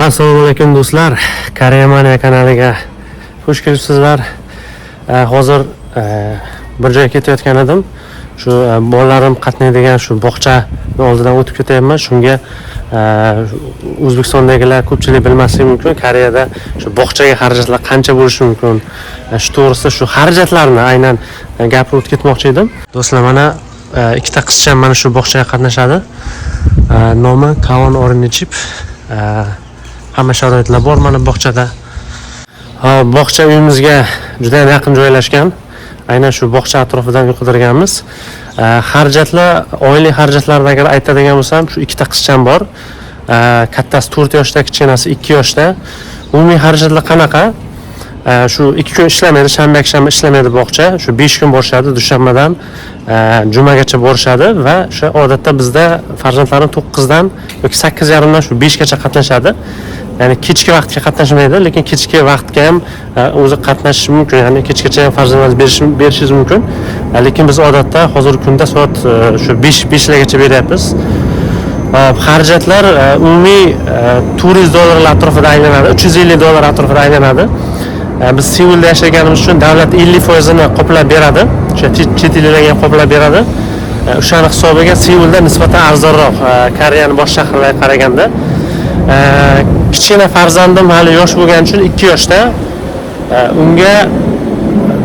Assalomu alaykum do'stlar. Koreya Mania kanaliga xush kelibsizlar. Hozir bir joyga ketayotgan edim. Shu bolalarim qatnaydigan shu bog'chani oldidan o'tib ketyapman. Shunga O'zbekistondagilar ko'pchilik bilmasligi mumkin. Koreyada shu bog'chaga xarajatlar qancha bo'lishi mumkin. Shu to'g'risida shu xarajatlarni aynan gapirib o'tib ketmoqchi edim. Do'stlar, mana ikkita qizcha mana shu bog'chaga qatnashadi. Nomi Kawon Ornichip. Hamma sharoitlar bor mana bog'chada. Bog'cha uyimizga juda ham yaqin joylashgan. Aynan shu bog'cha atrofidan qidirganmiz. Xarajatlar, oylik xarajatlarni agar aytadigan bo'lsam, shu ikkita qizcham bor. Kattasi 4 yoshda, kichkinasi 2 yoshda. Umumiy xarajatlar qanaqa? Shu 2 kun ishlamaydi, shanba-yakshanba ishlamaydi bog'cha. Shu 5 kun borishadi, dushanbadan jumagacha borishadi va o'sha odatda bizda farzandlarning 9 dan yoki 8:30 dan shu 5 gacha qatnashadi. Ya'ni kechki vaqtga qatnashmaydi, lekin kechki vaqtga ham o'zi qatnashish mumkin. Ya'ni kechgacha ham farzandlaringiz berishingiz mumkin. Lekin biz odatda hozirgi kunda soat shu 5largacha beryapmiz. Xarajatlar umumiy $400 atrofida aylanadi, $350 atrofida aylanadi. Biz Seulda yashaganimiz uchun davlat 50%ni qoplab beradi. O'sha chet ellarga qoplab beradi. O'shani hisobiga Seulda nisbatan arzonroq Koreyaning boshqa shaharlariga qaraganda. Kichkina farzandim hali yosh bo'lgani uchun 2 yoshda unga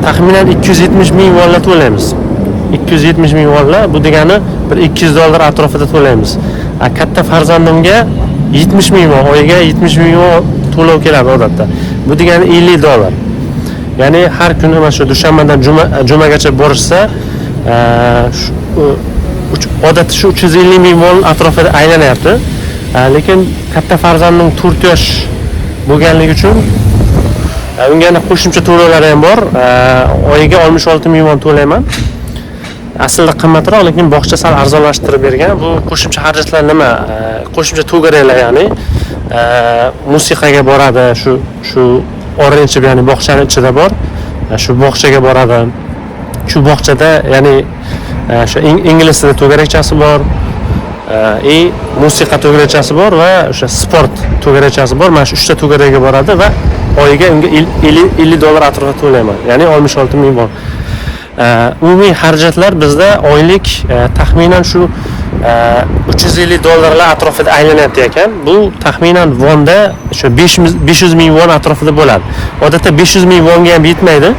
taxminan 270 ming won to'laymiz. 270 ming won, bu degani bir $200 atrofida to'laymiz. Katta farzandimga 70 ming won, oyiga 70 ming won to'lov keladi odatda. Bu degani $50. Ya'ni har kuni mana shu dushanbadan jumagacha borishsa, odatda shu 350 ming won atrofida aylanyapti. Lekin katta farzandim 4 yosh bo'lganligi uchun unga qo'shimcha to'lovlari ham bor. Oyiga 66 ming won to'layman. Aslida qimmatroq, lekin bog'cha sal arzonlashtirib bergan. Bu qo'shimcha xarajatlar nima? Qo'shimcha to'garaklar, ya'ni musiqaga boradi, shu orange, ya'ni bog'chaning ichida bor. Shu bog'chaga boradi. Shu bog'chada ya'ni shu ingliz tili to'garakchasi bor. Musiqa to'garakchasi bor va o'sha sport to'garakchasi bor. Mana shu 3 ta to'garakga boradi va oyiga unga $50 atrofida to'layman. Ya'ni 66 ming won. Umumiy xarajatlar bizda oylik taxminan shu $350 atrofida aylanyapti ekan. Bu taxminan wonda shu 500 ming won atrofida bo'ladi. Odatda 500 ming wonga ham yetmaydi.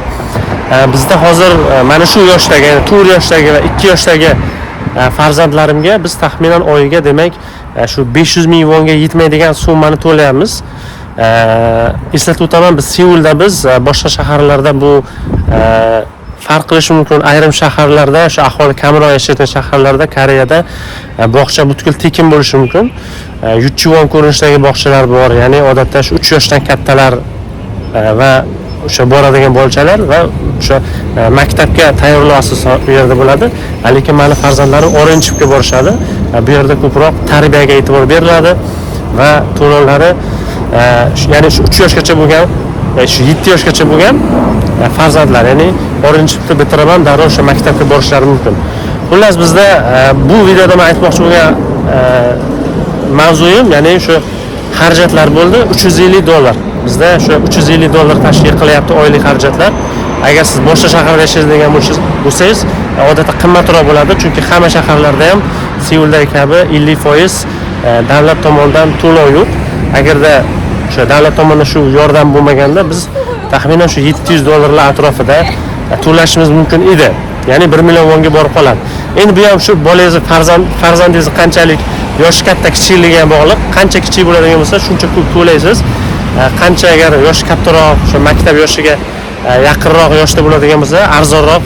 Bizda hozir mana shu yoshdagi, 4 yoshdagi va 2 yoshdagi farzandlarimga biz taxminan oyiga demak shu 500 ming wonga yetmaydigan summani to'layapmiz. Eslatib o'taman, biz Seulda biz boshqa shaharlarda bu farq qilishi mumkin. Ayrim shaharlarda, shu aholi kamroq yashaydigan shaharlarda Koreyada bog'cha butkul tekin bo'lishi mumkin. Yuchivon ko'rinishdagi bog'chalar bor. Ya'ni odatda shu 3 yoshdan kattalar va o'sha boradigan bolachalar va o'sha maktabga tayyorlov asosan u yerda bo'ladi. Lekin meni farzandlarim Orange'ga borishadi. Bu yerda ko'proq tarbiyaga e'tibor beriladi va to'lovlari ya'ni shu 3 yoshgacha bo'lgan, shu 7 yoshgacha bo'lgan farzandlar, ya'ni Orange'ni bitiraman, darrov o'sha maktabga borishlari mumkin. Xullas, bizda bu videoda men aytmoqchi bo'lgan mavzuyim, ya'ni shu xarajatlar bo'ldi. $350. Bizda shu $350 tashkil qilyapti oylik xarajatlar. Agar siz boshqa shaharda yashaydigan bo'lsangiz, odatda qimmatroq bo'ladi, chunki hamma shaharlarda ham Seuldagi kabi 50% davlat tomonidan to'lov yo'q. Agarda o'sha davlat tomonidan shu yordam bo'lmaganda biz taxminan shu $700 atrofida to'lashimiz mumkin edi. Ya'ni 1 million wonga borib qoladi. Endi bu ham shu bolangiz, farzandingiz qanchalik yoshi katta kichikligiga bog'liq. Qancha kichik bo'ladigan bo'lsa, shuncha ko'p to'laysiz. Qancha agar yoshi kattaroq, o'sha maktab yoshiga yaqinroq yoshda bo'ladigan bo'lsa, arzonroq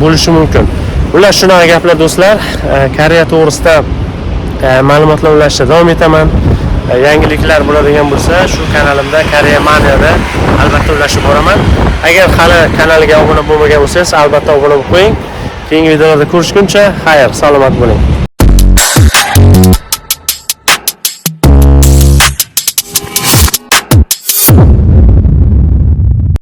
bo'lishi mumkin. Ular shunaqa gaplar do'stlar. Koreya to'g'risida ma'lumotlar ulashishda davom etaman. Yangiliklar bo'ladigan bo'lsa, shu kanalimda Koreya Maniada albatta ulashib boraman. Agar hali kanaliga obuna bo'lmagan bo'lsangiz, albatta obuna bo'lib qo'ying. Keyingi videolarda ko'rishguncha, xayr, salomat bo'ling.